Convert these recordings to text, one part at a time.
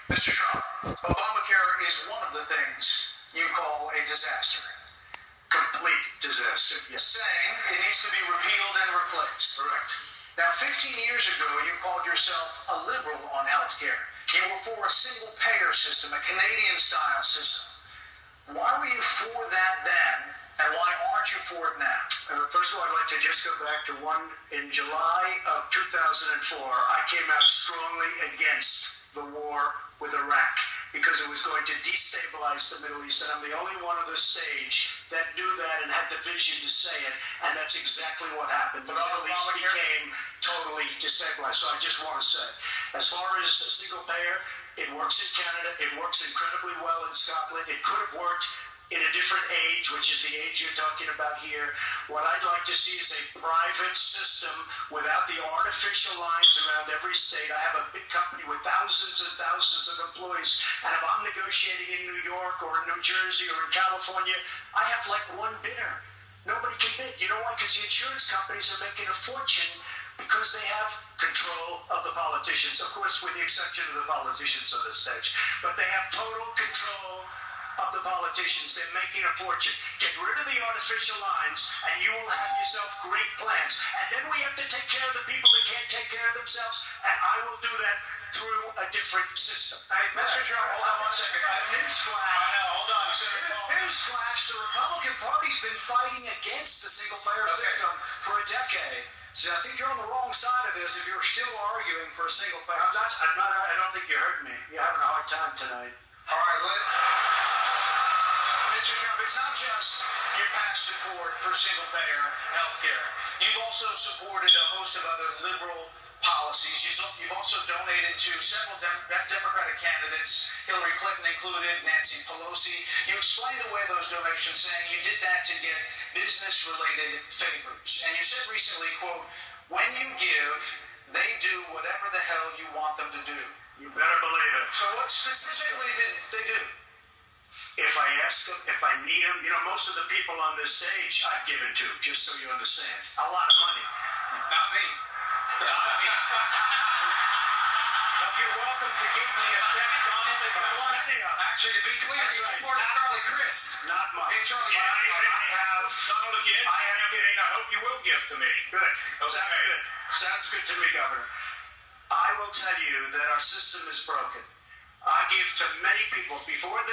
Mr. Trump, Obamacare is one of the things you call a disaster. Complete disaster. Yes. Saying it needs to be repealed and replaced. Correct. Now, 15 years ago, you called yourself a liberal on health care. You were for a single-payer system, a Canadian-style system. Why were you for that then, and why aren't you for it now? First of all, I'd like to just go back to in July of 2004, I came out strongly against the war with Iraq because it was going to destabilize the Middle East, and I'm the only one on the stage that knew that and had the vision to say it, and that's exactly what happened. The Middle East became totally destabilized. So I just want to say, as far as a single payer, it works in Canada, it works incredibly well in Scotland. It could have worked in a different age, which is the age you're talking about here. What I'd like to see is a private system without the artificial lines around every state. I have a big company with thousands and thousands of employees, and if I'm negotiating in New York or in New Jersey or in California, I have like one bidder. Nobody can bid. You know why? Because the insurance companies are making a fortune because they have control of the politicians, of course, with the exception of the politicians on the stage. But they have total control of the politicians. They're making a fortune. Get rid of the artificial lines, and you will have yourself great plans. And then we have to take care of the people that can't take care of themselves, and I will do that through a different system. Hey, Mr. Trump, hold on one second. Newsflash. I know, hold on, Senator Paul. Newsflash, the Republican Party's been fighting against the single-payer system for a decade. So I think you're on the wrong side of this if you're still arguing for a single-payer system. I don't think you heard me. You're having a hard time tonight. All right, Mr. Trump, it's not just your past support for single-payer health care. You've also supported a host of other liberal policies. You've also donated to several Democratic candidates, Hillary Clinton included, Nancy Pelosi. You explained away those donations, saying you did that to get business-related favors. And you said recently, quote, when you give, they do whatever the hell you want them to do. You better believe it. So what specifically did they do? If I ask them, if I need them, most of the people on this stage I've given to, just so you understand. A lot of money. Not me. Not me. You're welcome to give me a check from him if you want. Actually, to be clear, you supported Charlie Crist. Not much. Hey, Charlie, I have Donald again. I am kidding. I hope you will give to me. Good. Okay. Sounds good to me, Governor. I will tell you that our system is broken. I give to many people. Before 2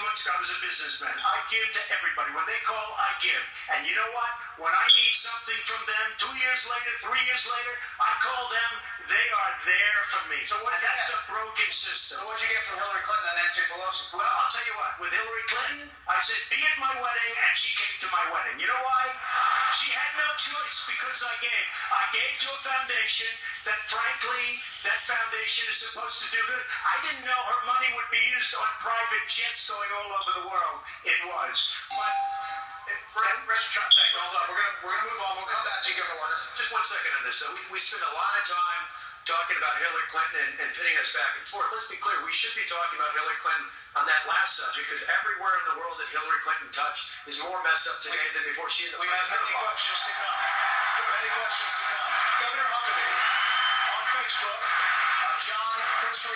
months ago, I was a businessman. I give to everybody. When they call, I give. And you know what? When I need something from them 2 years later, 3 years later, I call them. They are there for me. So that's a broken system. So what did you get from Hillary Clinton and Nancy Pelosi? Well, I'll tell you what. With Hillary Clinton, I said, be at my wedding, and she came to my wedding. You know why? She had no choice because I gave. I gave to a foundation that, frankly, that foundation is supposed to do good. I didn't know her money would be used on private jets going all over the world. It was. But Mr. Trump, thank you. Hold on. We're gonna move on. We'll come back to you, Governor Waters. Just 1 second on this. So we spent a lot of time talking about Hillary Clinton and pitting us back and forth. Let's be clear. We should be talking about Hillary Clinton on that last subject because everywhere in the world that Hillary Clinton touched is more messed up today than before she. We have many questions to come. Many questions to come. Governor Huckabee on Facebook.